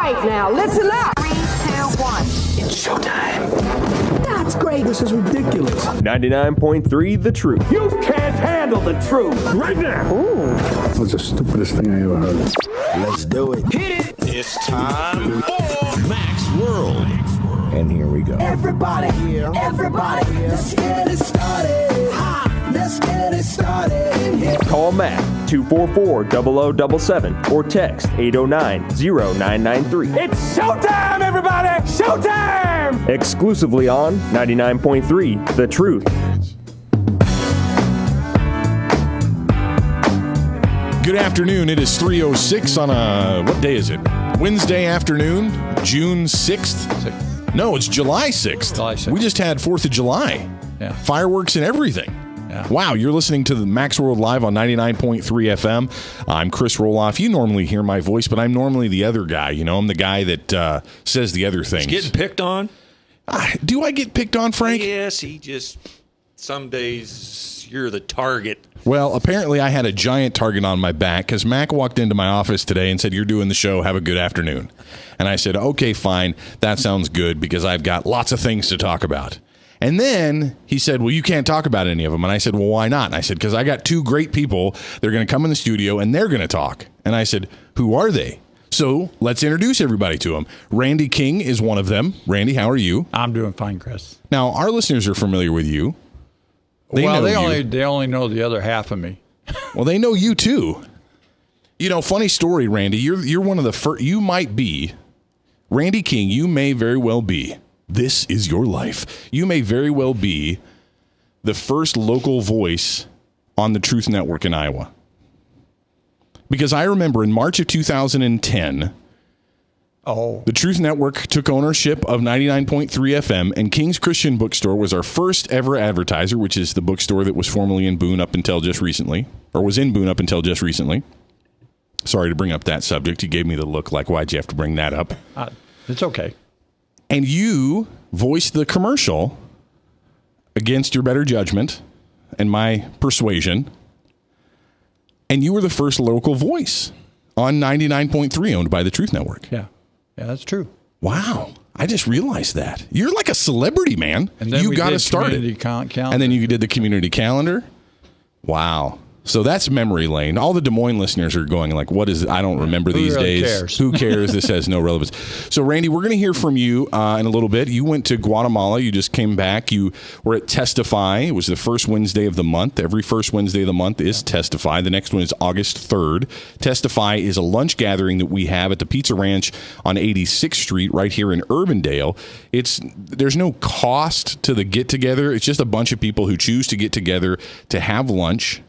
right, now listen up. 3, 2, 1. It's showtime. That's great. This is ridiculous. 99.3 The Truth. You can't handle the truth right now. Ooh. That's the stupidest thing I ever heard. Let's do it. Hit it. It's time for Mac's World. And here we go. Everybody, let's get it started. Let's get it started. Call Mac 244-0077 or text 809-0993. It's showtime, everybody! Showtime! Exclusively on 99.3 The Truth. Good afternoon. It is 3:06 on what day is it? Wednesday afternoon, June 6th. No, it's July 6th. July 6th. We just had 4th of July. Yeah. Fireworks and everything. Yeah. Wow, you're listening to the Mac's World Live on 99.3 FM. I'm Chris Roloff. You normally hear my voice, but I'm normally the other guy. You know, I'm the guy that says the other things. He's getting picked on? Do I get picked on, Frank? Yes, some days you're the target. Well, apparently I had a giant target on my back because Mac walked into my office today and said, "You're doing the show. Have a good afternoon." And I said, "Okay, fine. That sounds good because I've got lots of things to talk about." And then he said, "Well, you can't talk about any of them." And I said, "Well, why not?" And I said, "Because I got two great people. They're going to come in the studio and they're going to talk." And I said, "Who are they?" So let's introduce everybody to them. Randy King is one of them. Randy, how are you? I'm doing fine, Chris. Now, our listeners are familiar with you. They only know the other half of me. Well, they know you too. You know, funny story, Randy. You're one of the first. You might be Randy King. You may very well be. This is your life. You may very well be the first local voice on the Truth Network in Iowa. Because I remember in March of 2010. Oh. The Truth Network took ownership of 99.3 FM, and King's Christian Bookstore was our first ever advertiser, which is the bookstore that was formerly in Boone up until just recently, or was in Boone up until just recently. Sorry to bring up that subject. You gave me the look like, why'd you have to bring that up? It's okay. And you voiced the commercial against your better judgment and my persuasion, and you were the first local voice on 99.3 owned by the Truth Network. Yeah. Yeah, that's true. Wow. I just realized that. You're like a celebrity, man. And then you got us started. Calendar. And then you did the community calendar. Wow. So that's memory lane. All the Des Moines listeners are going like, what is it? I don't remember these days. Cares? Who cares? This has no relevance. So, Randy, we're going to hear from you in a little bit. You went to Guatemala. You just came back. You were at Testify. It was the first Wednesday of the month. Every first Wednesday of the month is Testify. The next one is August 3rd. Testify is a lunch gathering that we have at the Pizza Ranch on 86th Street right here in Urbandale. There's no cost to the get-together. It's just a bunch of people who choose to get together to have lunch.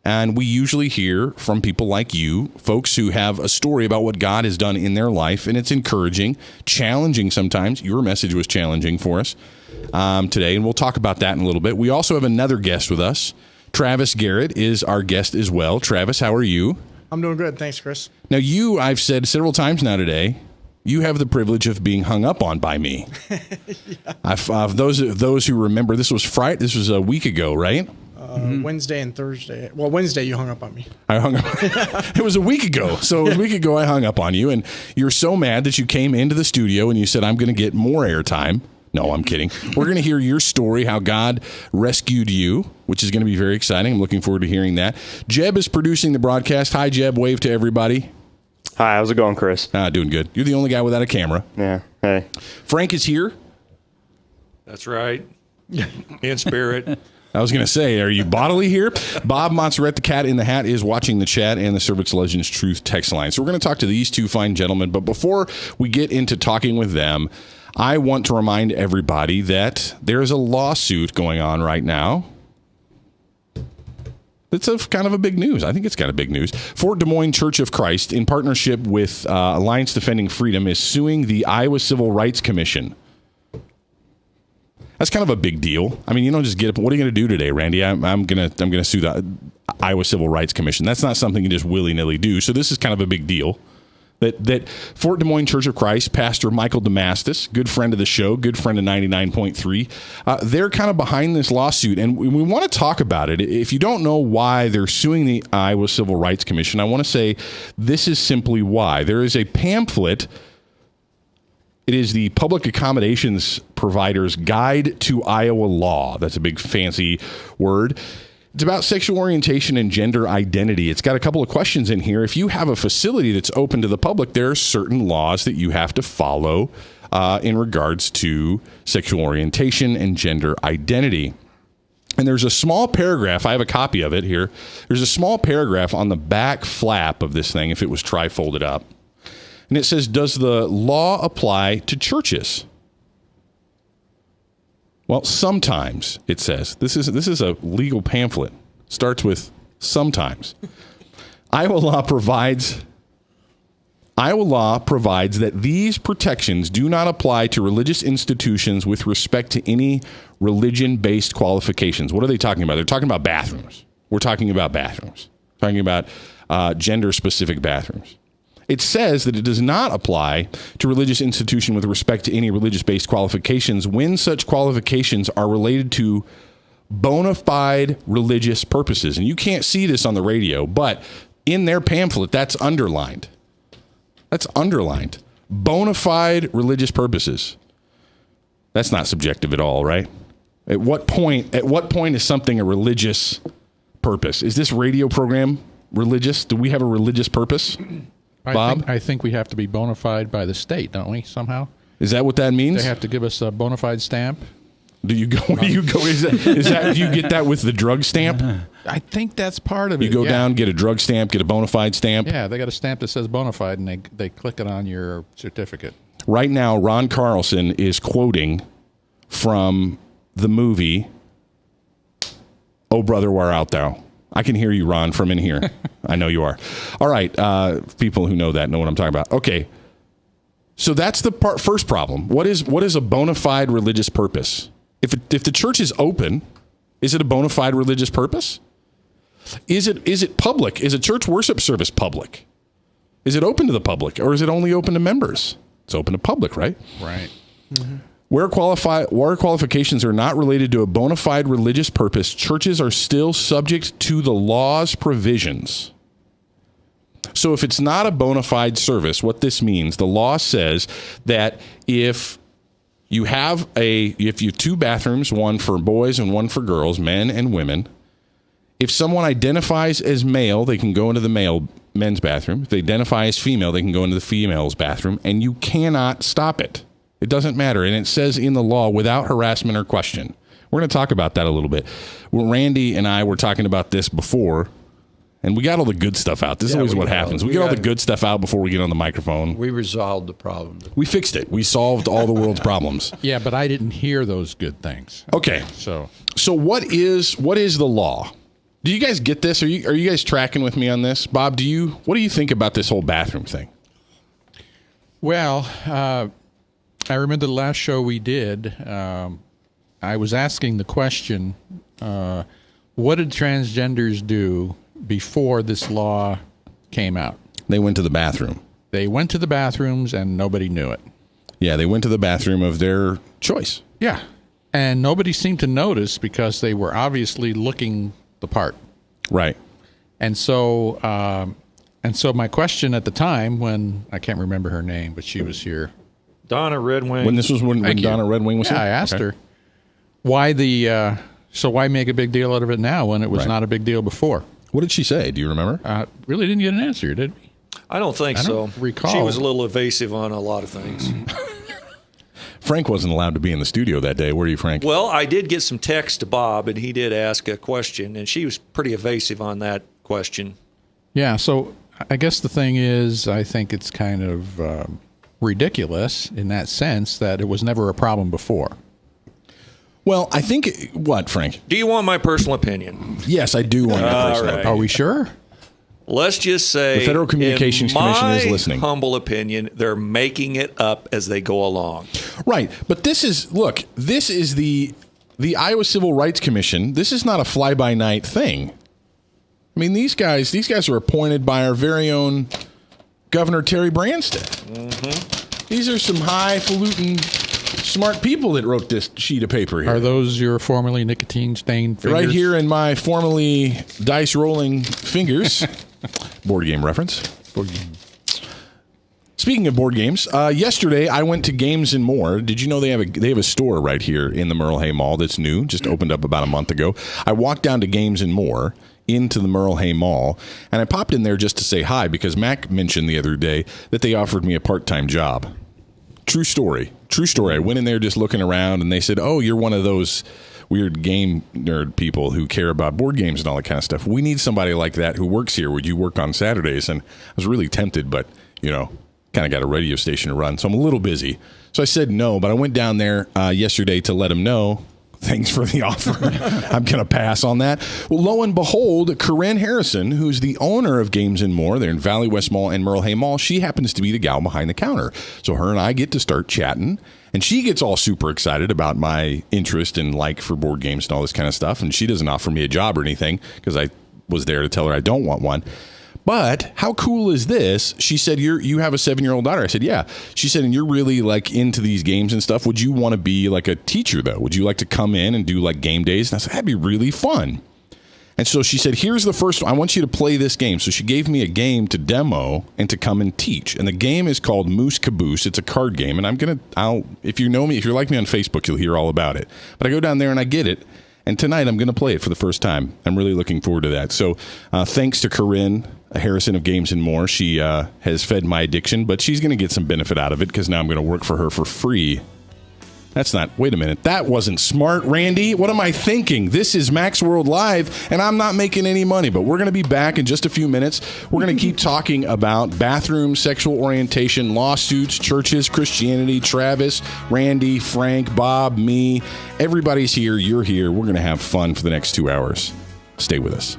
And we usually hear from people like you, folks who have a story about what God has done in their life, and it's encouraging, challenging sometimes. Your message was challenging for us today, and we'll talk about that in a little bit. We also have another guest with us. Travis Garrett is our guest as well. Travis, how are you? I'm doing good. Thanks, Chris. Now, I've said several times now today, you have the privilege of being hung up on by me. Yeah. Those who remember, this was Friday. This was a week ago, right? Wednesday and Thursday. Well, Wednesday you hung up on me. I hung up. It was a week ago. So a week ago I hung up on you, and you're so mad that you came into the studio and you said, I'm going to get more airtime. No, I'm kidding. We're going to hear your story, how God rescued you, which is going to be very exciting. I'm looking forward to hearing that. Jeb is producing the broadcast. Hi, Jeb. Wave to everybody. Hi, how's it going, Chris? Doing good. You're the only guy without a camera. Yeah. Hey. Frank is here. That's right. In spirit. I was going to say, are you bodily here? Bob Montserrat, the cat in the hat, is watching the chat and the Service Legends Truth text line. So we're going to talk to these two fine gentlemen. But before we get into talking with them, I want to remind everybody that there is a lawsuit going on right now. It's kind of a big news. I think it's kind of big news. Fort Des Moines Church of Christ, in partnership with Alliance Defending Freedom, is suing the Iowa Civil Rights Commission. That's kind of a big deal. I mean, you don't just get up. What are you going to do today, Randy? I'm gonna sue the Iowa Civil Rights Commission. That's not something you just willy-nilly do. So this is kind of a big deal. That Fort Des Moines Church of Christ, Pastor Michael Damastis, good friend of the show, good friend of 99.3, they're kind of behind this lawsuit, and we want to talk about it. If you don't know why they're suing the Iowa Civil Rights Commission, I want to say this is simply why. There is a pamphlet It is the Public Accommodations Provider's Guide to Iowa Law. That's a big fancy word. It's about sexual orientation and gender identity. It's got a couple of questions in here. If you have a facility that's open to the public, there are certain laws that you have to follow in regards to sexual orientation and gender identity. And there's a small paragraph. I have a copy of it here. There's a small paragraph on the back flap of this thing, if it was tri-folded up. And it says, does the law apply to churches? Well, sometimes, it says. This is a legal pamphlet. Starts with sometimes. Iowa law provides that these protections do not apply to religious institutions with respect to any religion-based qualifications. What are they talking about? They're talking about bathrooms. We're talking about bathrooms. Talking about gender-specific bathrooms. It says that it does not apply to religious institution with respect to any religious-based qualifications when such qualifications are related to bona fide religious purposes. And you can't see this on the radio, but in their pamphlet, that's underlined. That's underlined. Bona fide religious purposes. That's not subjective at all, right? At what point is something a religious purpose? Is this radio program religious? Do we have a religious purpose? Bob? I think we have to be bona fide by the state, don't we, somehow? Is that what that means? They have to give us a bona fide stamp. Do you go where you go? Is that do you get that with the drug stamp? I think that's part of it. You go down, get a drug stamp, get a bona fide stamp? Yeah, they got a stamp that says bona fide, and they click it on your certificate. Right now, Ron Carlson is quoting from the movie, Oh Brother, Where Art Thou? I can hear you, Ron, from in here. I know you are. All right. People who know that know what I'm talking about. Okay. So that's the first problem. What is a bona fide religious purpose? If the church is open, is it a bona fide religious purpose? Is it public? Is a church worship service public? Is it open to the public, or is it only open to members? It's open to public, right? Right. Mm-hmm. Where qualifications are not related to a bona fide religious purpose, churches are still subject to the law's provisions. So if it's not a bona fide service, what this means, the law says that if you have two bathrooms, one for boys and one for girls, men and women, if someone identifies as male, they can go into the men's bathroom. If they identify as female, they can go into the female's bathroom, and you cannot stop it. It doesn't matter. And it says in the law, without harassment or question. We're going to talk about that a little bit. Well, Randy and I were talking about this before, and we got all the good stuff out. This is always what happens. We get all the good stuff out before we get on the microphone. We resolved the problem. We fixed it. We solved all the world's problems. Yeah, but I didn't hear those good things. Okay. So what is the law? Do you guys get this? Are you guys tracking with me on this? Bob, what do you think about this whole bathroom thing? Well, I remember the last show we did, I was asking the question, what did transgenders do before this law came out? They went to the bathroom. They went to the bathrooms and nobody knew it. Yeah, they went to the bathroom of their choice. Yeah. And nobody seemed to notice because they were obviously looking the part. Right. And so my question at the time, when I can't remember her name, but she was here. Donna Redwing. When this was when Donna Redwing was here? I asked her why why make a big deal out of it now when it was not a big deal before? What did she say? Do you remember? Really didn't get an answer, did we? I don't think so. Recall. She was a little evasive on a lot of things. Frank wasn't allowed to be in the studio that day. Were you, Frank? Well, I did get some text to Bob, and he did ask a question, and she was pretty evasive on that question. Yeah, so I guess the thing is, I think it's kind of ridiculous in that sense that it was never a problem before. Well, I think what, Frank? Do you want my personal opinion? Yes, I do want your personal opinion. Are we sure? Let's just say the Federal Communications Commission is listening. My humble opinion, they're making it up as they go along. Right, but this is the Iowa Civil Rights Commission. This is not a fly-by-night thing. I mean, these guys are appointed by our very own Governor Terry Branstad. Mm-hmm. These are some highfalutin, smart people that wrote this sheet of paper here. Are those your formerly nicotine-stained fingers? Right here in my formerly dice-rolling fingers. Board game reference. Board game. Speaking of board games, yesterday I went to Games and More. Did you know they have a store right here in the Merle Hay Mall that's new, just opened up about a month ago? I walked down to Games and More into the Merle Hay Mall, and I popped in there just to say hi because Mac mentioned the other day that they offered me a part-time job. True story. I went in there just looking around, and they said, "Oh, you're one of those weird game nerd people who care about board games and all that kind of stuff. We need somebody like that who works here. Would you work on Saturdays?" And I was really tempted, but, kind of got a radio station to run, so I'm a little busy. So I said no, but I went down there yesterday to let them know, thanks for the offer. I'm going to pass on that. Well, lo and behold, Corinne Harrison, who's the owner of Games and More, they're in Valley West Mall and Merle Hay Mall, she happens to be the gal behind the counter. So her and I get to start chatting, and she gets all super excited about my interest and like for board games and all this kind of stuff, and she doesn't offer me a job or anything because I was there to tell her I don't want one. But how cool is this? She said, you have a 7-year-old daughter. I said, yeah. She said, and you're really like into these games and stuff. Would you want to be like a teacher, though? Would you like to come in and do like game days? And I said, that'd be really fun. And so she said, here's the first one. I want you to play this game. So she gave me a game to demo and to come and teach. And the game is called Moose Caboose. It's a card game. And if you know me, if you're like me on Facebook, you'll hear all about it. But I go down there and I get it. And tonight I'm going to play it for the first time. I'm really looking forward to that. So thanks to Corinne Harrison of Games and More. She has fed my addiction, but she's going to get some benefit out of it because now I'm going to work for her for free. Wait a minute. That wasn't smart, Randy. What am I thinking? This is Max World Live, and I'm not making any money, but we're going to be back in just a few minutes. We're going to keep talking about bathrooms, sexual orientation, lawsuits, churches, Christianity, Travis, Randy, Frank, Bob, me. Everybody's here. You're here. We're going to have fun for the next 2 hours. Stay with us.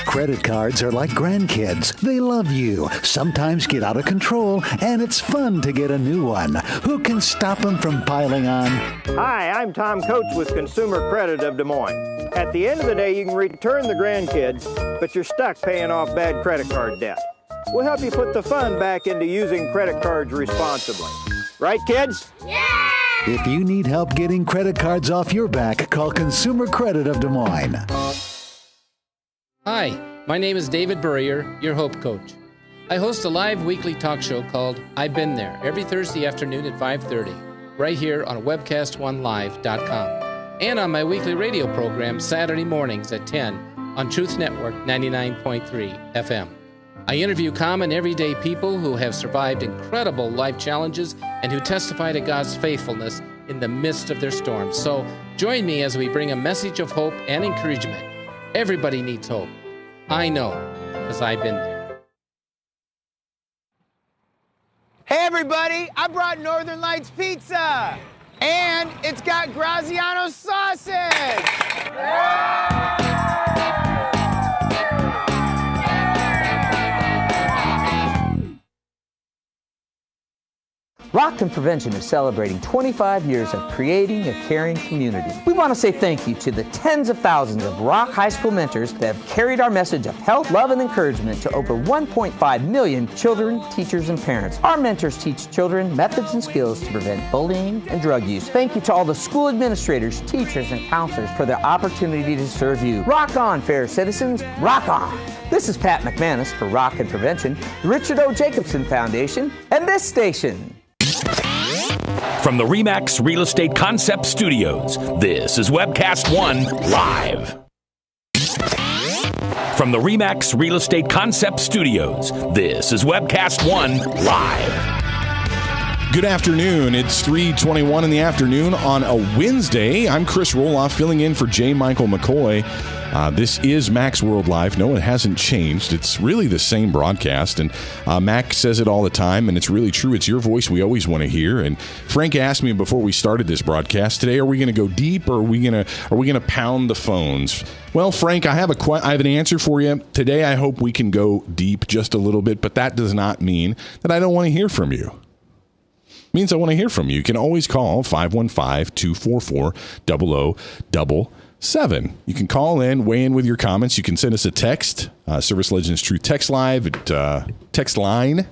Credit cards are like grandkids. They love you, sometimes get out of control, and it's fun to get a new one. Who can stop them from piling on? Hi, I'm Tom Coates with Consumer Credit of Des Moines. At the end of the day, you can return the grandkids, but you're stuck paying off bad credit card debt. We'll help you put the fun back into using credit cards responsibly. Right, kids? Yeah! If you need help getting credit cards off your back, call Consumer Credit of Des Moines. Hi, my name is David Burrier, your Hope Coach. I host a live weekly talk show called I've Been There every Thursday afternoon at 5:30, right here on webcast1live.com, and on my weekly radio program Saturday mornings at 10 on Truth Network 99.3 FM. I interview common everyday people who have survived incredible life challenges and who testify to God's faithfulness in the midst of their storms. So join me as we bring a message of hope and encouragement. Everybody needs hope. I know, because I've been there. Hey everybody, I brought Northern Lights Pizza! And it's got Graziano sausage! Rock and Prevention is celebrating 25 years of creating a caring community. We want to say thank you to the tens of thousands of Rock High School mentors that have carried our message of health, love, and encouragement to over 1.5 million children, teachers, and parents. Our mentors teach children methods and skills to prevent bullying and drug use. Thank you to all the school administrators, teachers, and counselors for their opportunity to serve you. Rock on, fair citizens. Rock on. This is Pat McManus for Rock and Prevention, the Richard O. Jacobson Foundation, and this station. From the RE/MAX Real Estate Concept Studios, this is Webcast One Live. From the RE/MAX Real Estate Concept Studios, this is Webcast One Live. Good afternoon. It's 3:21 in the afternoon on a Wednesday. I'm Chris Roloff filling in for J. Michael McCoy. This is Max World Live. No, it hasn't changed. It's really the same broadcast, and Mac says it all the time, and it's really true. It's your voice we always want to hear. And Frank asked me before we started this broadcast today, are we going to go deep, or are we going to pound the phones? Well, Frank, I have an answer for you. Today I hope we can go deep just a little bit, but that does not mean that I don't want to hear from you. It means I want to hear from you. You can always call 515-244-0077. You can call in, weigh in with your comments. You can send us a text, Service Legends True text live at text line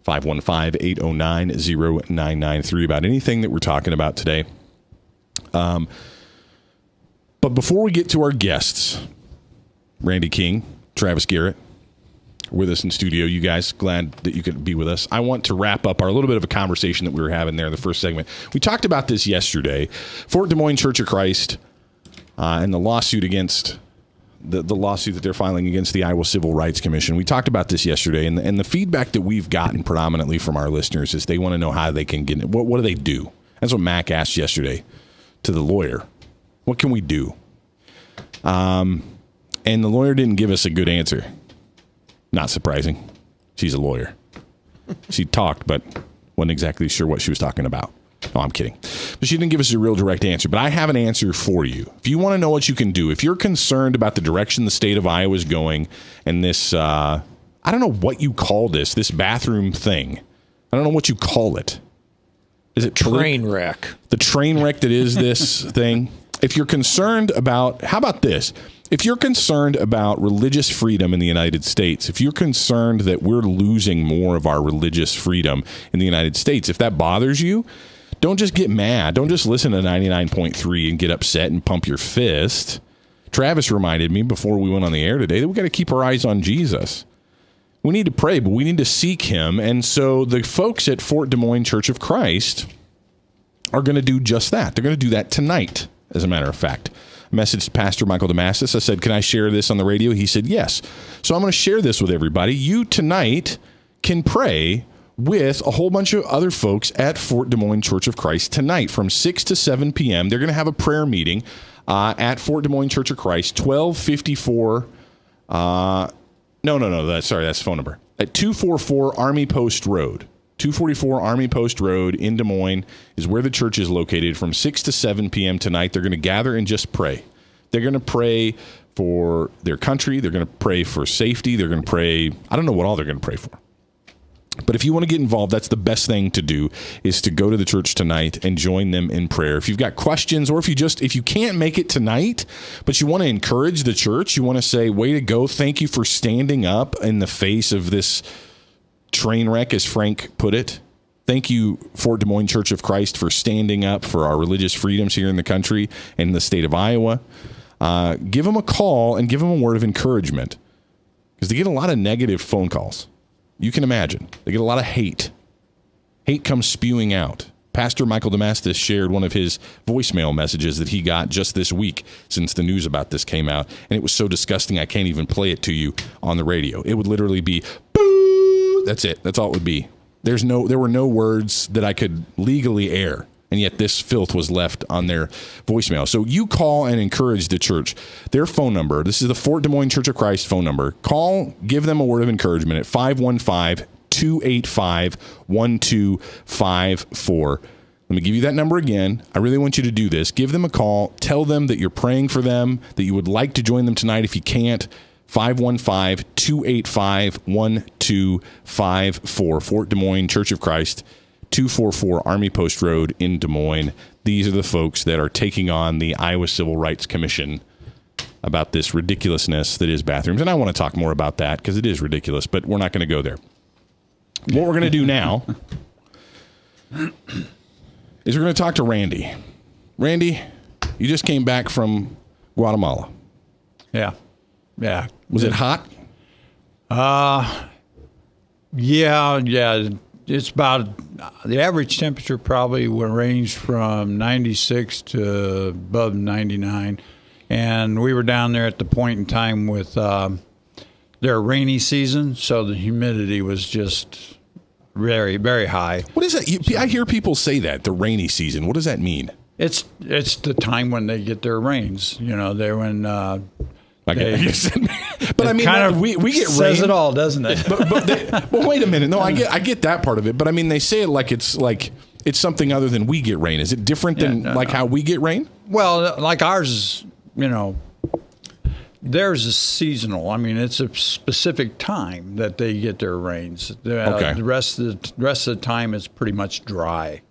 515-809-0993 about anything that we're talking about today. But before we get to our guests, Randy King, Travis Garrett, with us in studio. You guys, glad that you could be with us. I want to wrap up our little bit of a conversation that we were having there in the first segment. We talked about this yesterday. Fort Des Moines Church of Christ and the lawsuit against the lawsuit that they're filing against the Iowa Civil Rights Commission. We talked about this yesterday, and the feedback that we've gotten predominantly from our listeners is they want to know how they can get it. What do they do? That's what Mac asked yesterday to the lawyer. What can we do? And the lawyer didn't give us a good answer. Not surprising. She's a lawyer. She talked, but wasn't exactly sure what she was talking about. No, I'm kidding. But she didn't give us a real direct answer. But I have an answer for you. If you want to know what you can do, if you're concerned about the direction the state of Iowa is going and this, I don't know what you call this bathroom thing. I don't know what you call it. Is it train wreck? The train wreck that is this thing. If you're concerned about, how about this? If you're concerned about religious freedom in the United States, if you're concerned that we're losing more of our religious freedom in the United States, if that bothers you, don't just get mad. Don't just listen to 99.3 and get upset and pump your fist. Travis reminded me before we went on the air today that we got to keep our eyes on Jesus. We need to pray, but we need to seek him. And so the folks at Fort Des Moines Church of Christ are going to do just that. They're going to do that tonight, as a matter of fact. I messaged Pastor Michael Damastis. I said, can I share this on the radio? He said, yes. So I'm going to share this with everybody. You tonight can pray with a whole bunch of other folks at Fort Des Moines Church of Christ tonight from 6 to 7 p.m. They're going to have a prayer meeting at Fort Des Moines Church of Christ, 1254. That's phone number. At 244 Army Post Road. 244 Army Post Road in Des Moines is where the church is located from 6 to 7 p.m. tonight. They're going to gather and just pray. They're going to pray for their country. They're going to pray for safety. They're going to pray. I don't know what all they're going to pray for. But if you want to get involved, that's the best thing to do, is to go to the church tonight and join them in prayer. If you've got questions, or if you can't make it tonight, but you want to encourage the church, you want to say, way to go, thank you for standing up in the face of this train wreck, as Frank put it. Thank you, Fort Des Moines Church of Christ, for standing up for our religious freedoms here in the country and in the state of Iowa. Give them a call and give them a word of encouragement, because they get a lot of negative phone calls. You can imagine. They get a lot of hate. Hate comes spewing out. Pastor Michael Damastis shared one of his voicemail messages that he got just this week since the news about this came out, and it was so disgusting I can't even play it to you on the radio. It would literally be, boo! That's it. That's all it would be. There were no words that I could legally air, and yet this filth was left on their voicemail. So you call and encourage the church. Their phone number, this is the Fort Des Moines Church of Christ phone number. Call, give them a word of encouragement at 515-285-1254. Let me give you that number again. I really want you to do this. Give them a call. Tell them that you're praying for them, that you would like to join them tonight if you can't. 515-285-1254. Fort Des Moines Church of Christ, 244 Army Post Road in Des Moines. These are the folks that are taking on the Iowa Civil Rights Commission about this ridiculousness that is bathrooms. And I want to talk more about that because it is ridiculous, but we're not going to go there. What we're going to do now is we're going to talk to Randy. Randy, you just came back from Guatemala. Yeah. Was it hot? Yeah. It's about, the average temperature probably would range from 96 to above 99. And we were down there at the point in time with their rainy season, so the humidity was just very, very high. What is that? I hear people say that, the rainy season. What does that mean? It's the time when they get their rains. They're when. But I mean, kind of we get says rain. It all, doesn't it? but wait a minute. No, I get that part of it. But I mean, they say it like it's something other than we get rain. Is it different than how we get rain? Well, like ours is, theirs is seasonal. I mean, it's a specific time that they get their rains. Okay. The rest of the time is pretty much dry.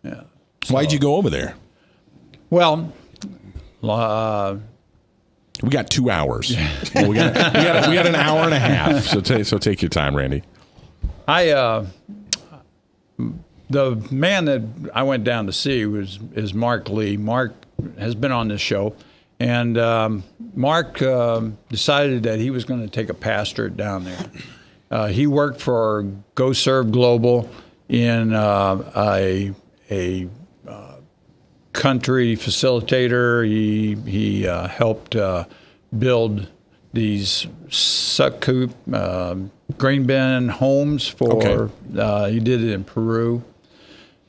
Yeah. Why'd you go over there? Well, we got 2 hours. Well, we got an hour and a half. So take your time, Randy. The man that I went down to see is Mark Lee. Mark has been on this show, and Mark decided that he was going to take a pastorate down there. He worked for Go Serve Global in a country facilitator. He helped build these suck coop grain bin homes for. Okay. He did it in Peru,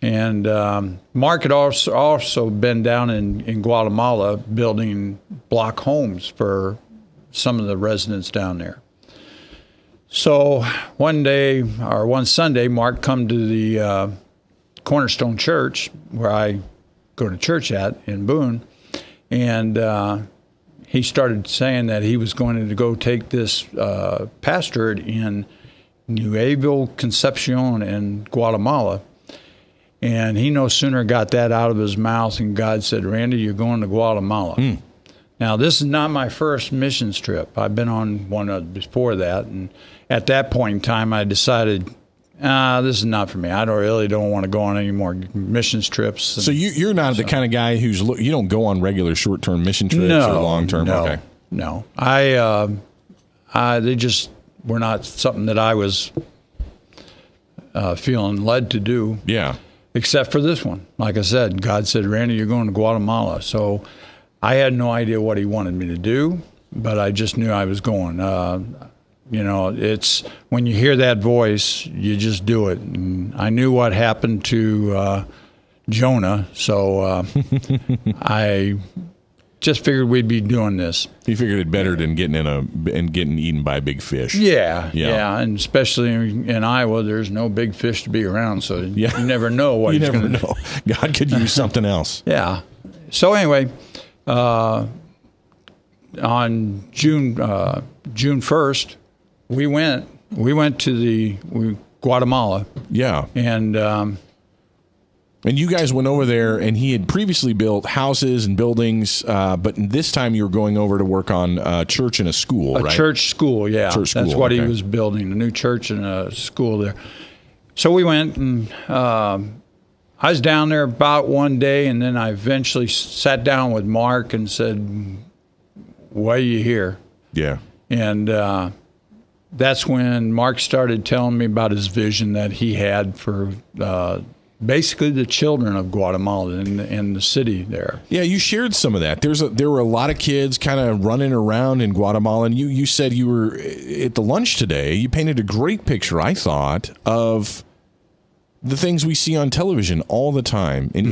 and Mark had also been down in Guatemala building block homes for some of the residents down there. So one Sunday, Mark come to the Cornerstone Church where I go to church at in Boone, and he started saying that he was going to go take this pastorate in Nuevo Concepcion in Guatemala. And he no sooner got that out of his mouth, and God said, "Randy, you're going to Guatemala." Now, this is not my first missions trip. I've been on one before that, and at that point in time, I decided, this is not for me. I don't want to go on any more missions trips. So you're not the kind of guy you don't go on regular short-term mission trips or long-term? Okay. No. They just were not something that I was feeling led to do. Yeah. Except for this one. Like I said, God said, "Randy, you're going to Guatemala." So I had no idea what he wanted me to do, but I just knew I was going. It's when you hear that voice, you just do it. And I knew what happened to Jonah, so I just figured we'd be doing this. You figured it better than getting eaten by a big fish. Yeah, and especially in Iowa, there's no big fish to be around, so you never know what you never know. God could use something else. Yeah. So anyway, on June 1st. We went to Guatemala. Yeah. And you guys went over there, and he had previously built houses and buildings, but this time you were going over to work on a church and a school, right? A church school, yeah. Church school, that's what okay. he was building, a new church and a school there. So we went, and I was down there about one day, and then I eventually sat down with Mark and said, "Why are you here?" Yeah. And that's when Mark started telling me about his vision that he had for basically the children of Guatemala in the city there. Yeah, you shared some of that. There were a lot of kids kind of running around in Guatemala, and you said you were at the lunch today. You painted a great picture, I thought, of the things we see on television all the time. And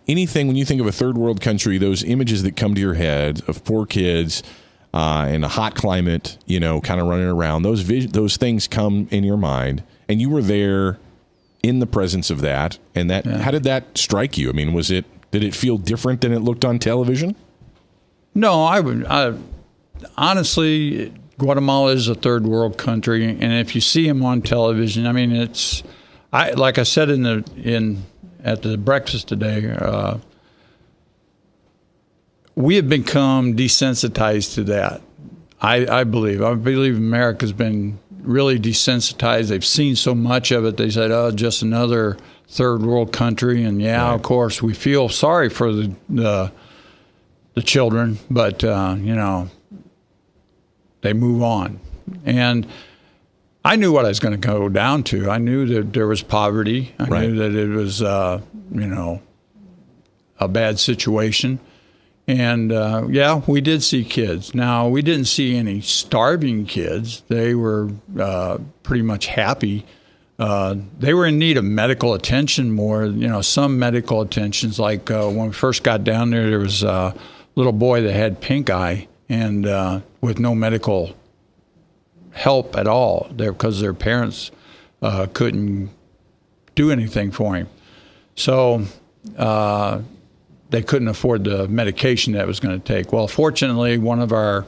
anything, when you think of a third world country, those images that come to your head of poor kids in a hot climate, kind of running around, those things come in your mind, and you were there in the presence of that. And how did that strike you? I mean, did it feel different than it looked on television? No, I honestly, Guatemala is a third world country, and if you see them on television, I mean, like I said at the breakfast today, we have become desensitized to that. I believe America's been really desensitized. They've seen so much of it. They said, "Oh, just another third world country." And right. Of course, we feel sorry for the children, but they move on. And I knew what I was going to go down to. I knew that there was poverty. I knew that it was a bad situation. And, yeah, we did see kids. Now, we didn't see any starving kids. They were pretty much happy. They were in need of medical attention more, some medical attentions. Like when we first got down there was a little boy that had pink eye and with no medical help at all there because their parents couldn't do anything for him. So they couldn't afford the medication that was going to take. Well, fortunately, one of our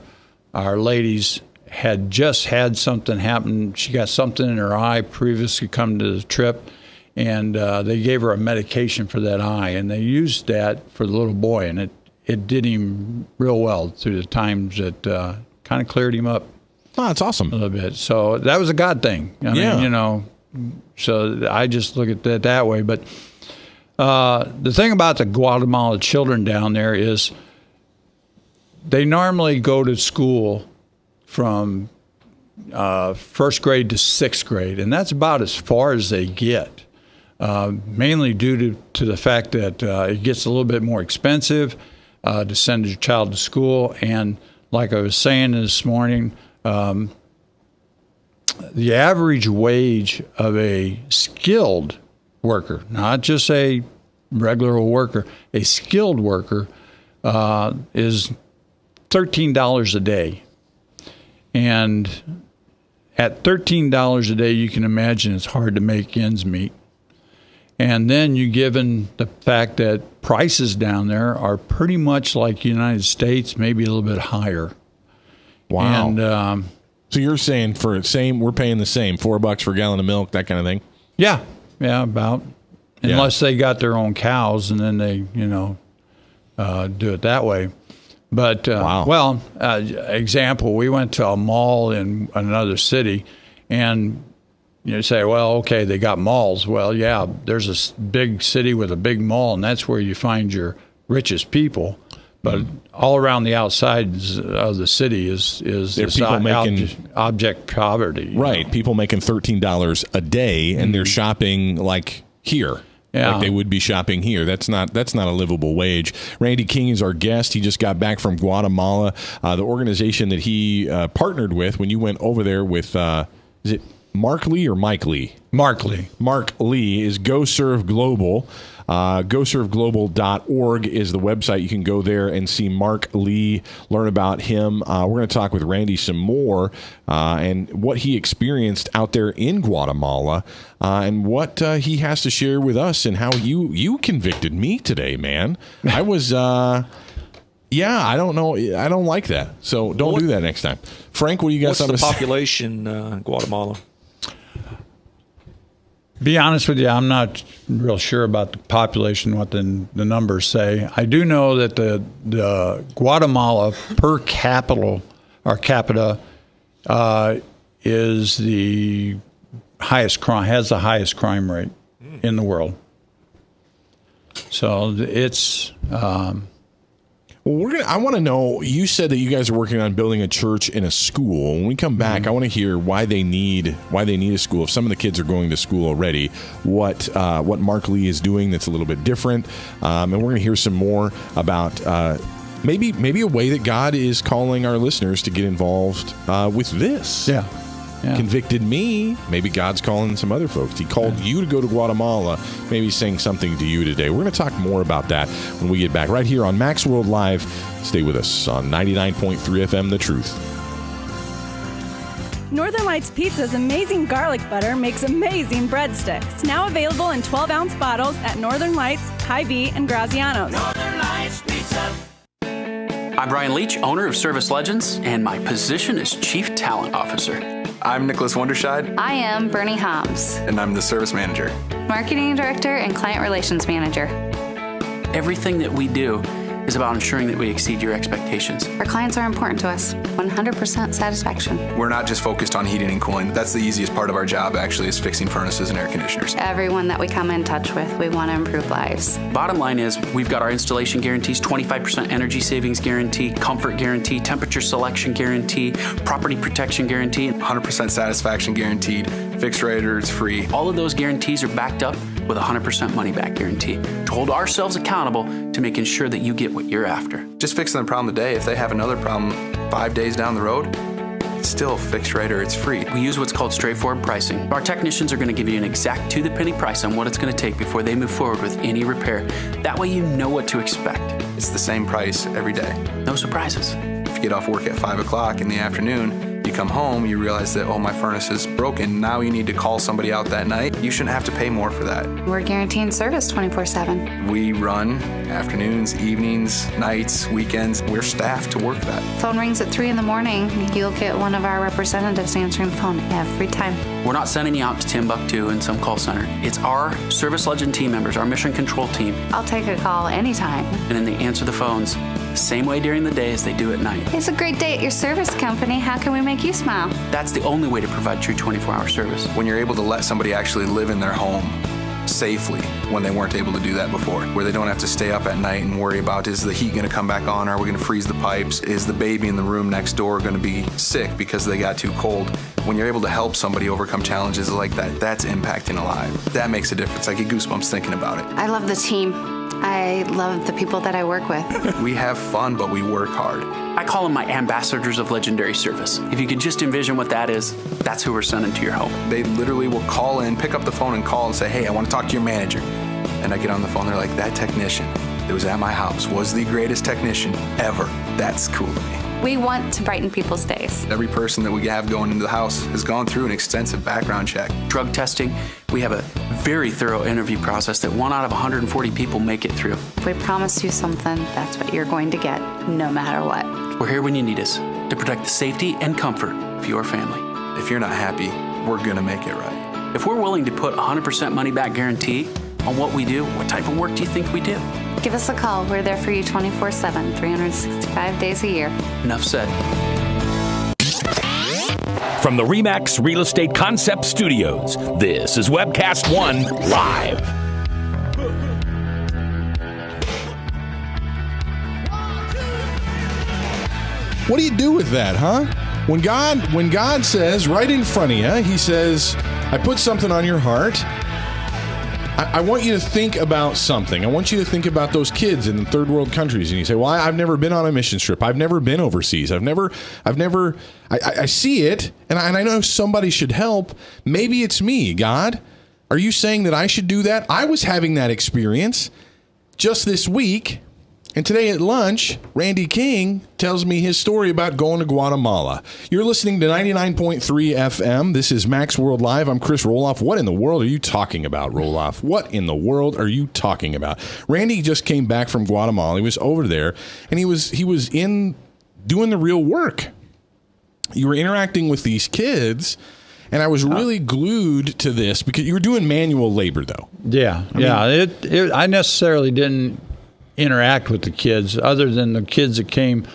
ladies had just had something happen. She got something in her eye previously come to the trip, and they gave her a medication for that eye, and they used that for the little boy, and it did him real well through the times that kind of cleared him up. Oh, that's awesome. A little bit. So that was a God thing. I mean, so I just look at it that way. But the thing about the Guatemala children down there is they normally go to school from first grade to sixth grade, and that's about as far as they get, mainly due to the fact that it gets a little bit more expensive to send your child to school. And like I was saying this morning, the average wage of a skilled worker, not just a regular worker, a skilled worker, is $13 a day. And at $13 a day, you can imagine it's hard to make ends meet. And then you given the fact that prices down there are pretty much like the United States, maybe a little bit higher. Wow. And so you're saying we're paying the same, $4 for a gallon of milk, that kind of thing? Yeah, about. Unless they got their own cows, and then they, do it that way. But, wow. Example, we went to a mall in another city, and you say, well, okay, they got malls. Well, yeah, there's a big city with a big mall, and that's where you find your richest people. But all around the outsides of the city is this object poverty. Right, people making $13 a day, and they're shopping like here. Yeah. Like they would be shopping here. That's not a livable wage. Randy King is our guest. He just got back from Guatemala, the organization that he partnered with when you went over there with, is it Mark Lee or Mike Lee? Mark Lee. Mark Lee is Go Serve Global. GoServeGlobal.org is the website. You can go there and see Mark Lee, learn about him. We're going to talk with Randy some more and what he experienced out there in Guatemala and what he has to share with us and how you convicted me today, man. I was... I don't know. I don't like that. So don't do that next time. Frank, what do you got? What's the population in Guatemala? Be honest with you, I'm not real sure about the population, what the numbers say. I do know that the Guatemala per capita is the highest crime, has the highest crime rate in the world. So it's. Well, I want to know. You said that you guys are working on building a church in a school. When we come back, I want to hear why they need a school. If some of the kids are going to school already, what Mark Lee is doing that's a little bit different, and we're going to hear some more about maybe a way that God is calling our listeners to get involved with this. Yeah. Convicted me. Maybe God's calling some other folks. He called you to go to Guatemala. Maybe he's saying something to you today. We're going to talk more about that when we get back right here on Max World Live. Stay with us on 99.3 FM, The Truth. Northern Lights Pizza's amazing garlic butter makes amazing breadsticks. Now available in 12-ounce bottles at Northern Lights, Hy-Vee, and Graziano's. Northern Lights Pizza. I'm Brian Leach, owner of Service Legends, and my position is Chief Talent Officer. I'm Nicholas Wonderscheid. I am Bernie Hobbs. And I'm the Service Manager. Marketing Director and Client Relations Manager. Everything that we do is about ensuring that we exceed your expectations. Our clients are important to us. 100% satisfaction. We're not just focused on heating and cooling. That's the easiest part of our job, actually, is fixing furnaces and air conditioners. Everyone that we come in touch with, we want to improve lives. Bottom line is, we've got our installation guarantees, 25% energy savings guarantee, comfort guarantee, temperature selection guarantee, property protection guarantee. 100% satisfaction guaranteed, fixed rate or it's free. All of those guarantees are backed up with a 100% money-back guarantee to hold ourselves accountable to making sure that you get what you're after. Just fixing the problem today. If they have another problem 5 days down the road, it's still fixed right or it's free. We use what's called straightforward pricing. Our technicians are going to give you an exact to-the-penny price on what it's going to take before they move forward with any repair. That way you know what to expect. It's the same price every day. No surprises. If you get off work at 5 o'clock in the afternoon, you come home, you realize that, my furnace is broken. Now you need to call somebody out that night. You shouldn't have to pay more for that. We're guaranteeing service 24/7. We run afternoons, evenings, nights, weekends. We're staffed to work that. Phone rings at 3 in the morning. You'll get one of our representatives answering the phone every time. We're not sending you out to Timbuktu in some call center. It's our Service Legend team members, our mission control team. I'll take a call anytime. And then they answer the phones the same way during the day as they do at night. It's a great day at your service company. How can we make you smile? That's the only way to provide true 24-hour service. When you're able to let somebody actually live in their home safely when they weren't able to do that before, where they don't have to stay up at night and worry about, is the heat going to come back on? Are we going to freeze the pipes? Is the baby in the room next door going to be sick because they got too cold? When you're able to help somebody overcome challenges like that, that's impacting a life. That makes a difference. I get goosebumps thinking about it. I love the team. I love the people that I work with. We have fun, but we work hard. I call them my ambassadors of legendary service. If you could just envision what that is, that's who we're sending to your home. They literally will call in, pick up the phone and call and say, hey, I want to talk to your manager. And I get on the phone, they're like, that technician that was at my house was the greatest technician ever. That's cool to me. We want to brighten people's days. Every person that we have going into the house has gone through an extensive background check. Drug testing, we have a very thorough interview process that 1 out of 140 people make it through. If we promise you something, that's what you're going to get, no matter what. We're here when you need us to protect the safety and comfort of your family. If you're not happy, we're going to make it right. If we're willing to put 100% money-back guarantee on what we do, what type of work do you think we do? Give us a call. We're there for you 24/7, 365 days a year. Enough said. From the RE/MAX Real Estate Concept Studios, this is Webcast One Live. What do you do with that, huh? When God says right in front of you, he says, I put something on your heart. I want you to think about something. I want you to think about those kids in third world countries. And you say, well, I've never been on a mission trip. I've never been overseas. I see it, and I know somebody should help. Maybe it's me, God. Are you saying that I should do that? I was having that experience just this week. And today at lunch, Randy King tells me his story about going to Guatemala. You're listening to 99.3 FM. This is Max World Live. I'm Chris Roloff. What in the world are you talking about, Roloff? What in the world are you talking about? Randy just came back from Guatemala. He was over there, and he was in doing the real work. You were interacting with these kids, and I was really glued to this because you were doing manual labor, though. Yeah, I necessarily didn't interact with the kids other than the kids that came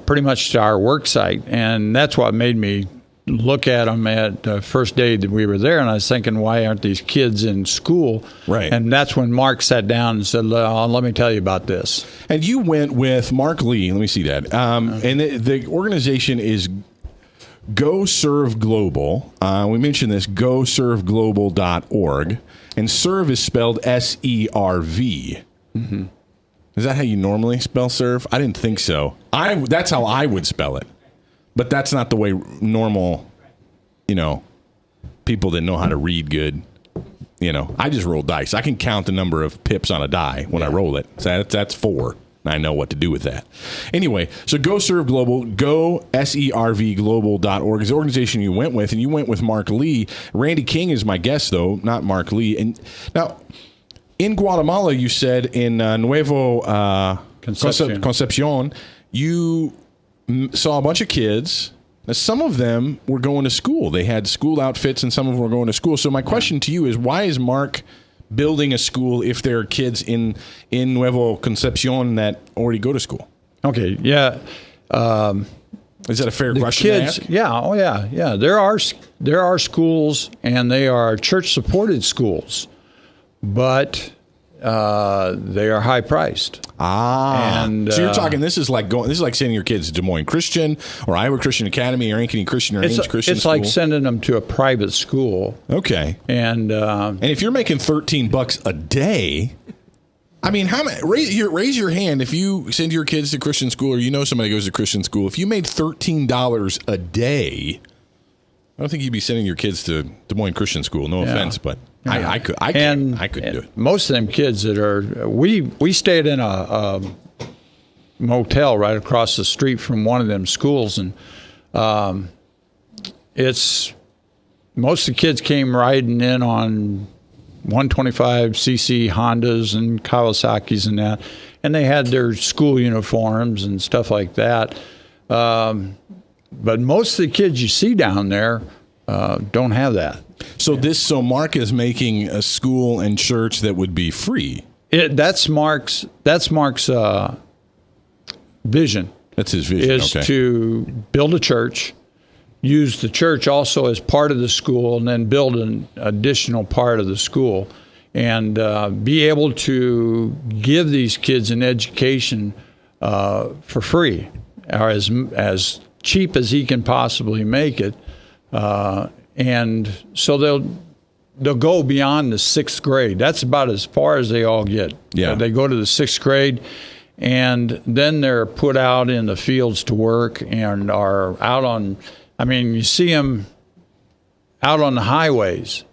pretty much to our work site, and that's what made me look at them at the first day that we were there, and I was thinking, why aren't these kids in school? Right. And that's when Mark sat down and said, let me tell you about this. And you went with Mark Lee. Let me see that. And the organization is Go Serve Global. We mentioned this, goserveglobal.org, and serve is spelled S-E-R-V. Mm-hmm. Is that how you normally spell serve? I didn't think so. That's how I would spell it. But that's not the way normal, people that know how to read good, I just roll dice. I can count the number of pips on a die when I roll it. So that's 4. And I know what to do with that. Anyway, so Go Serve Global, servglobal.org is the organization you went with, and you went with Mark Lee. Randy King is my guest, though, not Mark Lee. And now, in Guatemala, you said in Nuevo Concepcion, you saw a bunch of kids. Now, some of them were going to school. They had school outfits, and some of them were going to school. So my question to you is, why is Mark building a school if there are kids in Nuevo Concepcion that already go to school? Okay, yeah. Is that a fair question to ask? Yeah, yeah. There are schools, and they are church-supported schools. But they are high priced. And so you're talking. This is like sending your kids to Des Moines Christian or Iowa Christian Academy or Ankeny Christian or Ames Christian. It's school. like sending them to a private school. Okay. And if you're making $13 a day, I mean, how many? Raise your hand if you send your kids to Christian school or you know somebody goes to Christian school. If you made $13 a day, I don't think you'd be sending your kids to Des Moines Christian school. No offense, but I couldn't do it. Most of them kids that are we stayed in a motel right across the street from one of them schools, and it's most of the kids came riding in on 125cc Hondas and Kawasaki's and that, and they had their school uniforms and stuff like that. But most of the kids you see down there don't have that. So Mark is making a school and church that would be free. That's Mark's vision. That's his vision. Is to build a church, use the church also as part of the school, and then build an additional part of the school, and be able to give these kids an education for free, or as cheap as he can possibly make it, and so they'll go beyond the 6th grade. That's about as far as they all get. Yeah, they go to the 6th grade, and then they're put out in the fields to work and are out on. I mean, you see them out on the highways,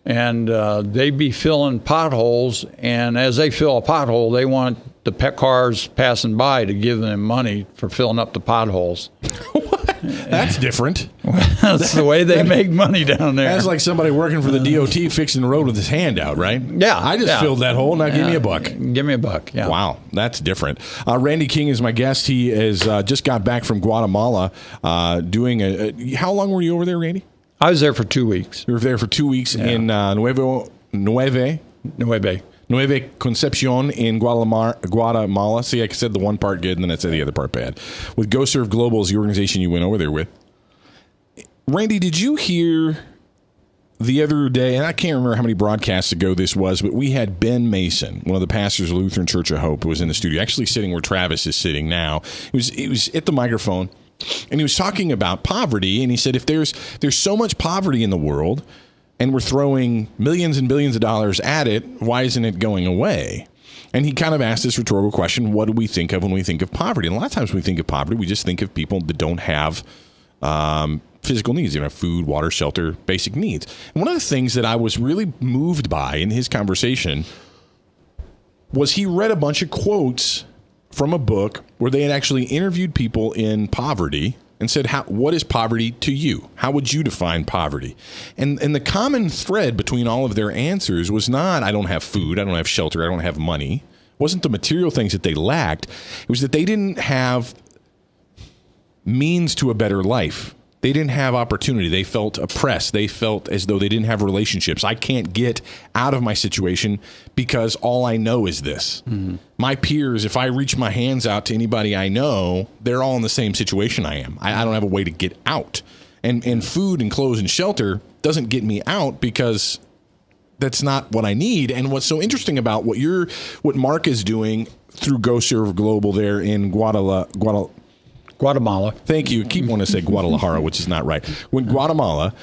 and they be filling potholes. And as they fill a pothole, they want the pet cars passing by to give them money for filling up the potholes. That's different. That's the way they make money down there. That's like somebody working for the DOT fixing the road with his hand out, right? Yeah. I just filled that hole. Now give me a buck. Give me a buck. Yeah. Wow, that's different. Randy King is my guest. He has just got back from Guatemala doing how long were you over there, Randy? I was there for 2 weeks. You were there for 2 weeks in Nueve Concepcion in Guatemala. See, I said the one part good, and then I said the other part bad. With Go Serve Global is the organization you went over there with. Randy, did you hear the other day, and I can't remember how many broadcasts ago this was, but we had Ben Mason, one of the pastors of Lutheran Church of Hope, was in the studio, actually sitting where Travis is sitting now. He was at the microphone, and he was talking about poverty, and he said if there's so much poverty in the world, and we're throwing millions and billions of dollars at it, why isn't it going away? And he kind of asked this rhetorical question, what do we think of when we think of poverty? And a lot of times when we think of poverty, we just think of people that don't have physical needs, food, water, shelter, basic needs. And one of the things that I was really moved by in his conversation was he read a bunch of quotes from a book where they had actually interviewed people in poverty and said, what is poverty to you? How would you define poverty? And the common thread between all of their answers was not, I don't have food, I don't have shelter, I don't have money. It wasn't the material things that they lacked. It was that they didn't have means to a better life. They didn't have opportunity. They felt oppressed. They felt as though they didn't have relationships. I can't get out of my situation because all I know is this. Mm-hmm. My peers, if I reach my hands out to anybody I know, they're all in the same situation I am. I don't have a way to get out. And food and clothes and shelter doesn't get me out because that's not what I need. And what's so interesting about what Mark is doing through Go Serve Global there in Guatemala. Thank you. Keep wanting to say Guadalajara, which is not right. When Guatemala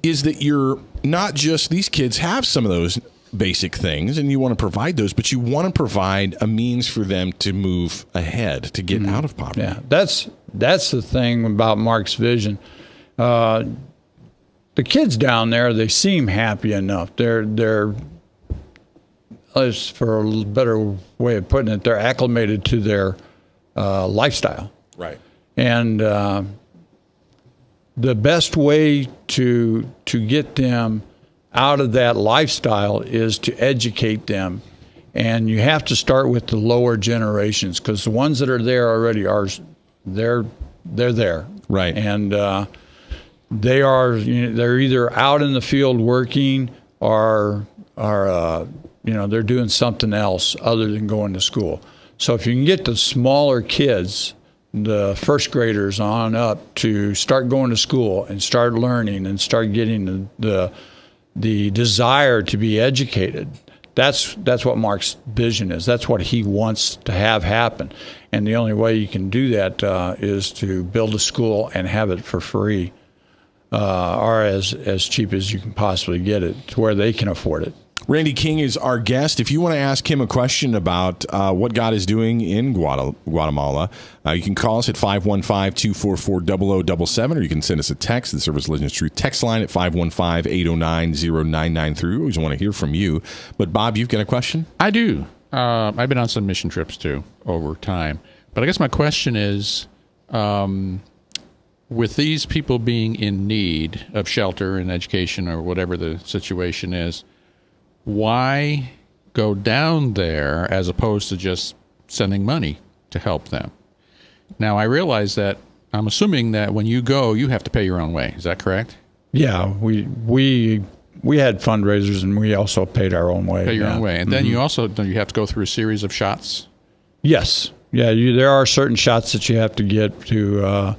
is that you're not just, these kids have some of those basic things and you want to provide those, but you want to provide a means for them to move ahead, to get out of poverty. Yeah, that's the thing about Mark's vision. The kids down there, they seem happy enough. They're as for a better way of putting it, they're acclimated to their lifestyle. Right. And the best way to get them out of that lifestyle is to educate them. And you have to start with the lower generations because the ones that are there already they're there. Right. And they're either out in the field working or they're doing something else other than going to school. So if you can get the smaller kids, the first graders on up, to start going to school and start learning and start getting the desire to be educated, That's what Mark's vision is. That's what he wants to have happen. And the only way you can do that is to build a school and have it for free, or as cheap as you can possibly get it, to where they can afford it. Randy King is our guest. If you want to ask him a question about what God is doing in Guatemala, you can call us at 515-244-0077, or you can send us a text. The Service Legends Truth text line at 515-809-0993. We always want to hear from you. But, Bob, you've got a question? I do. I've been on some mission trips, too, over time. But I guess my question is, with these people being in need of shelter and education or whatever the situation is, why go down there as opposed to just sending money to help them? Now, I realize that I'm assuming that when you go, you have to pay your own way. Is that correct? Yeah, we had fundraisers, and we also paid our own way. Pay your own way. And then you also have to go through a series of shots? Yes. Yeah, there are certain shots that you have to get to.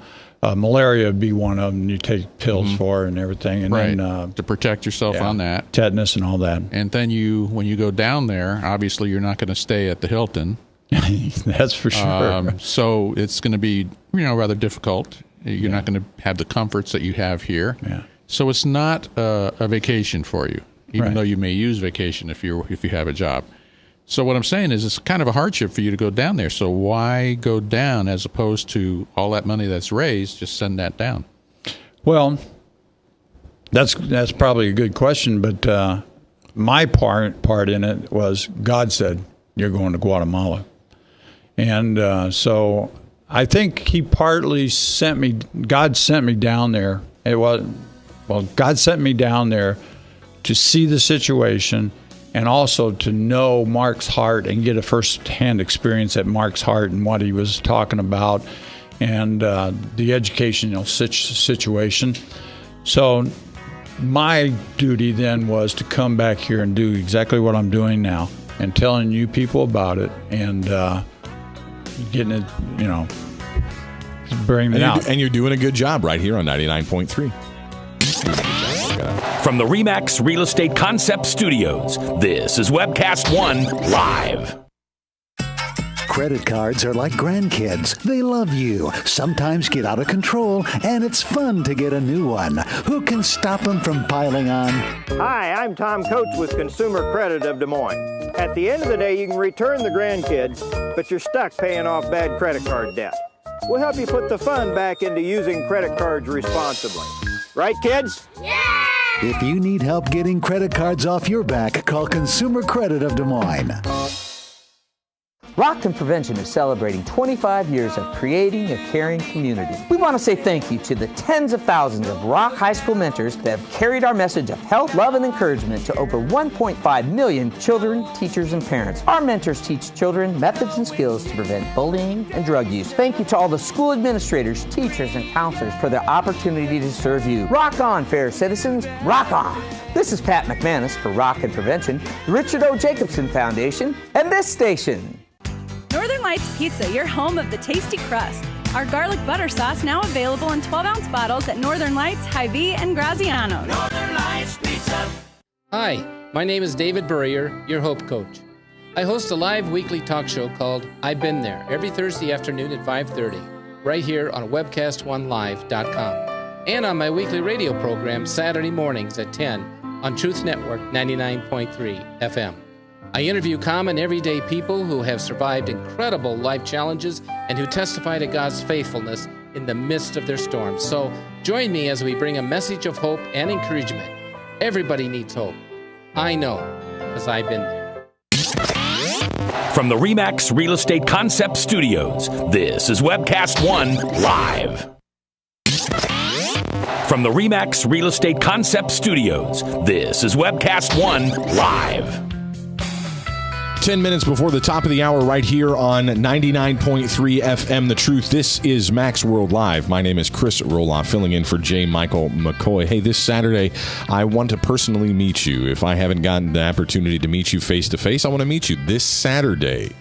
Malaria would be one of them. You take pills for and everything, and then to protect yourself on that, tetanus and all that. And then when you go down there, obviously you're not going to stay at the Hilton. That's for sure. So it's going to be rather difficult. You're not going to have the comforts that you have here. Yeah. So it's not a vacation for you, even though you may use vacation if you have a job. So what I'm saying is it's kind of a hardship for you to go down there. So why go down as opposed to all that money that's raised, just send that down? Well, that's probably a good question, but my part in it was God said, you're going to Guatemala. And so I think he partly God sent me down there. God sent me down there to see the situation and also to know Mark's heart and get a first-hand experience at Mark's heart and what he was talking about and the educational situation. So my duty then was to come back here and do exactly what I'm doing now and telling you people about it and getting it, bringing it out. And you're doing a good job right here on 99.3. From the RE/MAX Real Estate Concept Studios, this is Webcast One Live. Credit cards are like grandkids. They love you, sometimes get out of control, and it's fun to get a new one. Who can stop them from piling on? Hi, I'm Tom Coates with Consumer Credit of Des Moines. At the end of the day, you can return the grandkids, but you're stuck paying off bad credit card debt. We'll help you put the fun back into using credit cards responsibly. Right, kids? Yeah! If you need help getting credit cards off your back, call Consumer Credit of Des Moines. Rockton Prevention is celebrating 25 years of creating a caring community. We want to say thank you to the tens of thousands of Rock High School mentors that have carried our message of health, love, and encouragement to over 1.5 million children, teachers, and parents. Our mentors teach children methods and skills to prevent bullying and drug use. Thank you to all the school administrators, teachers, and counselors for their opportunity to serve you. Rock on, fair citizens. Rock on. This is Pat McManus for Rockton Prevention, the Richard O. Jacobson Foundation, and this station. Northern Lights Pizza, your home of the tasty crust. Our garlic butter sauce now available in 12-ounce bottles at Northern Lights, Hy-Vee, and Graziano's. Northern Lights Pizza. Hi, my name is David Burrier, your Hope Coach. I host a live weekly talk show called I've Been There every Thursday afternoon at 5:30, right here on webcast1live.com, and on my weekly radio program Saturday mornings at 10 on Truth Network 99.3 FM. I interview common everyday people who have survived incredible life challenges and who testify to God's faithfulness in the midst of their storms. So join me as we bring a message of hope and encouragement. Everybody needs hope. I know, because I've been there. From the RE/MAX Real Estate Concept Studios, this is Webcast One Live. From the RE/MAX Real Estate Concept Studios, this is Webcast One Live. 10 minutes before the top of the hour right here on 99.3 FM The Truth. This is Max World Live. My name is Chris Roloff, filling in for J. Michael McCoy. Hey, this Saturday, I want to personally meet you. If I haven't gotten the opportunity to meet you face-to-face, I want to meet you this Saturday.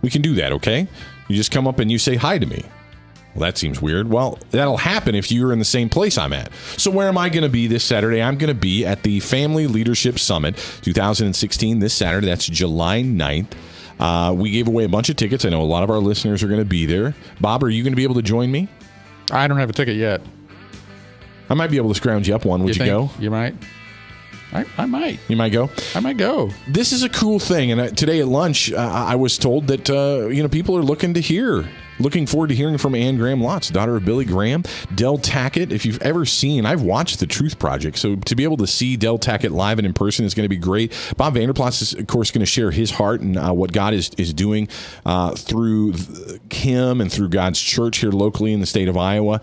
We can do that, okay? You just come up and you say hi to me. Well, that seems weird. Well, that'll happen if you're in the same place I'm at. So where am I going to be this Saturday? I'm going to be at the Family Leadership Summit 2016 this Saturday. That's July 9th. We gave away a bunch of tickets. I know a lot of our listeners are going to be there. Bob, are you going to be able to join me? I don't have a ticket yet. I might be able to scrounge you up one. Would you go? You might. I might. You might go? I might go. This is a cool thing. And today at lunch, I was told that people are looking forward to hearing from Ann Graham Lotz, daughter of Billy Graham. Del Tackett, if you've ever seen, I've watched The Truth Project, so to be able to see Del Tackett live and in person is going to be great. Bob Vanderplas is, of course, going to share his heart and what God is doing through him and through God's church here locally in the state of Iowa.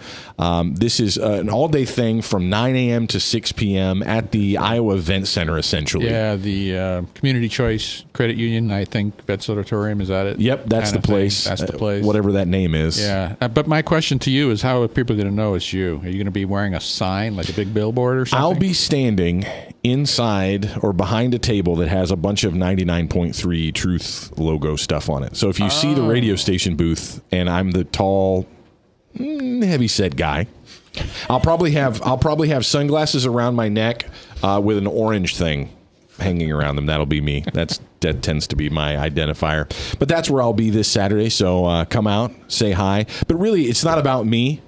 This is an all-day thing from 9 a.m. to 6 p.m. at the Iowa Event Center, essentially. Yeah, the Community Choice Credit Union, I think, Vets Auditorium, is that it? Yep, that's the place. That's the place. Whatever that name is. Yeah, but my question to you is, how are people going to know it's you? Are you going to be wearing a sign, like a big billboard or something? I'll be standing inside or behind a table that has a bunch of 99.3 Truth logo stuff on it. So if you see the radio station booth and I'm the tall, heavy-set guy, I'll probably have sunglasses around my neck with an orange thing hanging around them. That'll be me. That tends to be my identifier. But that's where I'll be this Saturday, so come out, say hi. But really, it's not about me.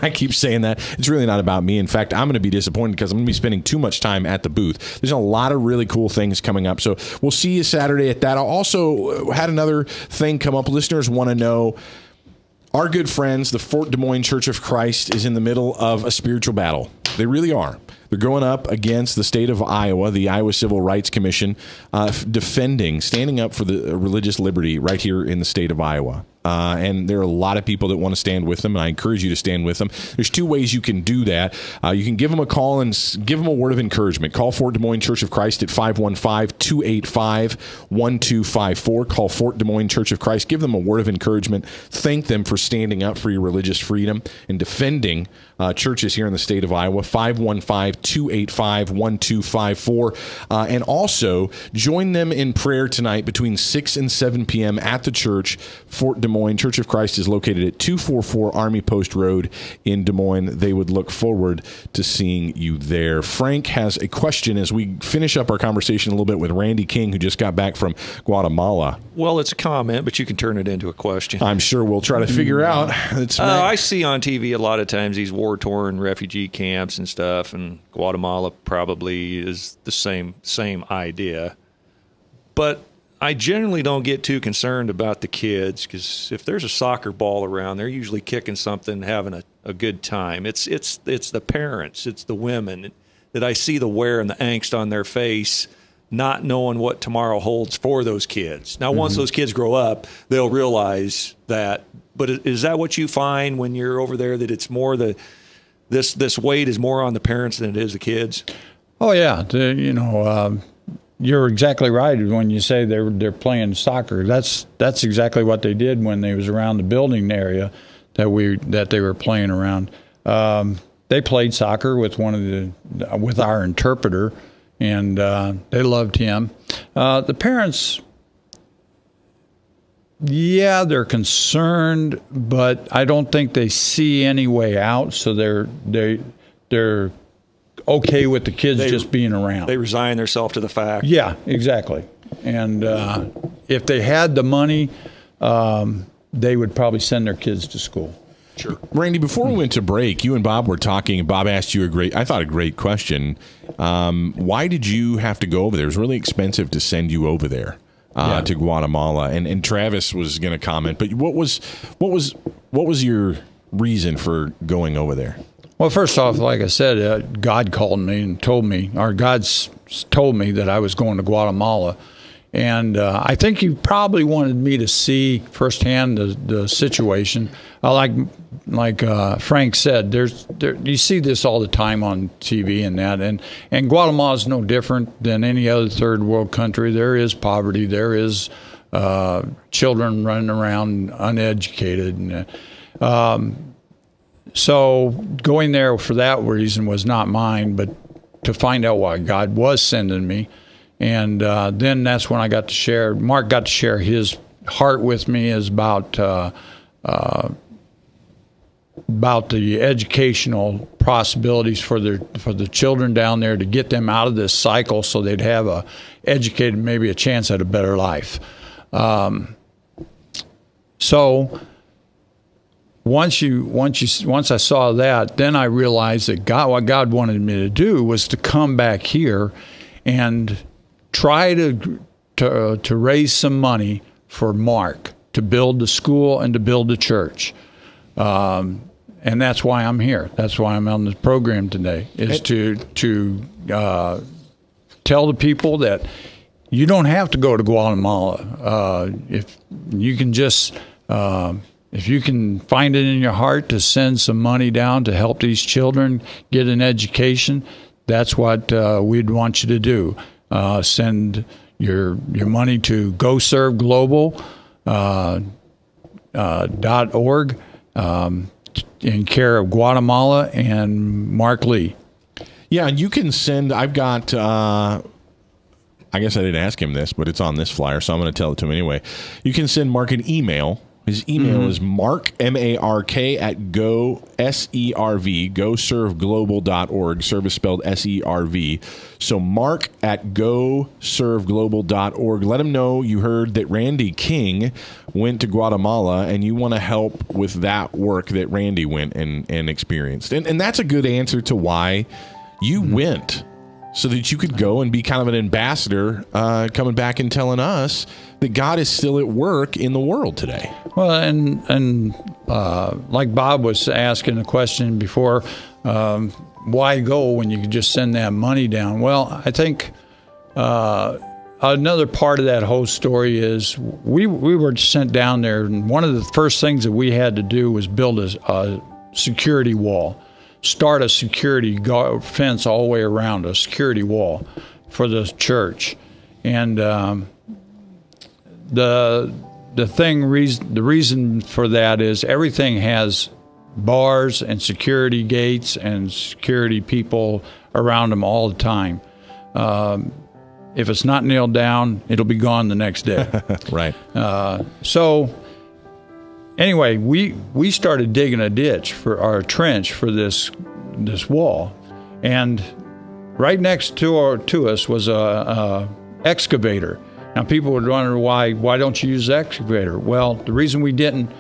I keep saying that. It's really not about me. In fact, I'm going to be disappointed because I'm going to be spending too much time at the booth. There's a lot of really cool things coming up, so we'll see you Saturday at that. I also had another thing come up. Listeners want to know, our good friends, the Fort Des Moines Church of Christ, is in the middle of a spiritual battle. They really are. They're going up against the state of Iowa, the Iowa Civil Rights Commission, standing up for the religious liberty right here in the state of Iowa. And there are a lot of people that want to stand with them, and I encourage you to stand with them. There's two ways you can do that. You can give them a call and give them a word of encouragement. Call Fort Des Moines Church of Christ at 515-285-1254. Call Fort Des Moines Church of Christ. Give them a word of encouragement. Thank them for standing up for your religious freedom and defending churches here in the state of Iowa. 515-285-1254. And also, join them in prayer tonight between 6 and 7 p.m. at the church. Fort Des Moines Church of Christ is located at 244 Army Post Road in Des Moines. They would look forward to seeing you there. Frank has a question as we finish up our conversation a little bit with Randy King, who just got back from Guatemala. Well, it's a comment, but you can turn it into a question. I'm sure we'll try to figure out. I see on TV a lot of times these war-torn refugee camps and stuff, and Guatemala probably is the same idea. But I generally don't get too concerned about the kids, because if there's a soccer ball around, they're usually kicking something, having a good time. It's the parents, it's the women that I see the wear and the angst on their face, not knowing what tomorrow holds for those kids. Now, once those kids grow up, they'll realize that. But is that what you find when you're over there, that it's more this weight is more on the parents than it is the kids? Oh yeah, you're exactly right when you say they're playing soccer. That's exactly what they did when they was around the building area that they were playing around. They played soccer with with our interpreter, and they loved him. The parents, yeah, they're concerned, but I don't think they see any way out. So they're okay with the kids just being around. They resign themselves to the fact. Yeah, exactly. And if they had the money, they would probably send their kids to school. Sure. Randy, before we went to break, you and Bob were talking, and Bob asked you a great question. Why did you have to go over there? It was really expensive to send you over there to Guatemala. And Travis was going to comment, but what was your reason for going over there? Well, first off, like I said, God called me and told me, or God's told me that I was going to Guatemala. And I think he probably wanted me to see firsthand the situation. Like Frank said, you see this all the time on TV and that. And Guatemala is no different than any other third world country. There is poverty. There is children running around uneducated. So going there for that reason was not mine, but to find out why God was sending me. And then that's when Mark got to share his heart with me, is about about the educational possibilities for the children down there to get them out of this cycle so they'd have a educated, maybe a chance at a better life. So once I saw that, then I realized that what God wanted me to do was to come back here and try to raise some money for Mark to build the school and to build the church. And that's why I'm here. That's why I'm on this program today, is to tell the people that you don't have to go to Guatemala. If you can just, if you can find it in your heart to send some money down to help these children get an education, that's what we'd want you to do. Send your money to GoServeGlobal.org. In care of Guatemala and Mark Lee. Yeah, and you can send, I've got, I guess I didn't ask him this, but it's on this flyer, so I'm going to tell it to him anyway. You can send Mark an email. His email is mark, M-A-R-K, at GoServeGlobal.org. Service spelled S-E-R-V. So Mark at GoServeGlobal.org. Let him know you heard that Randy King went to Guatemala and you want to help with that work that Randy went and experienced. And that's a good answer to why you went, so that you could go and be kind of an ambassador, coming back and telling us that God is still at work in the world today. Well, and like Bob was asking the question before, why go when you could just send that money down? Well, I think another part of that whole story is we were sent down there, and one of the first things that we had to do was build a security wall. Start a security fence all the way around, a security wall for the church. And the reason for that is everything has bars and security gates and security people around them all the time. If it's not nailed down, it'll be gone the next day. Right. So anyway, we started digging a ditch for our trench for this wall, and right next to us was a excavator. Now people would wonder why don't you use the excavator? Well, the reason we didn't,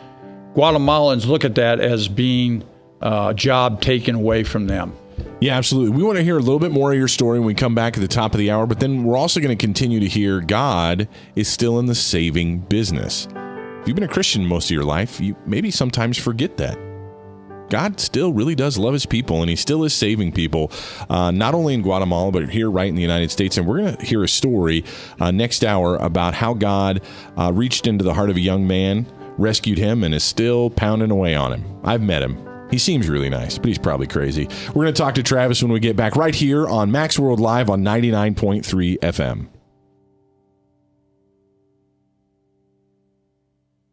Guatemalans look at that as being a job taken away from them. Yeah, absolutely. We want to hear a little bit more of your story when we come back at the top of the hour, but then we're also going to continue to hear God is still in the saving business. If you've been a Christian most of your life, you maybe sometimes forget that. God still really does love his people, and he still is saving people, not only in Guatemala, but here right in the United States. And we're going to hear a story next hour about how God reached into the heart of a young man, rescued him, and is still pounding away on him. I've met him. He seems really nice, but he's probably crazy. We're going to talk to Travis when we get back right here on Max World Live on 99.3 FM.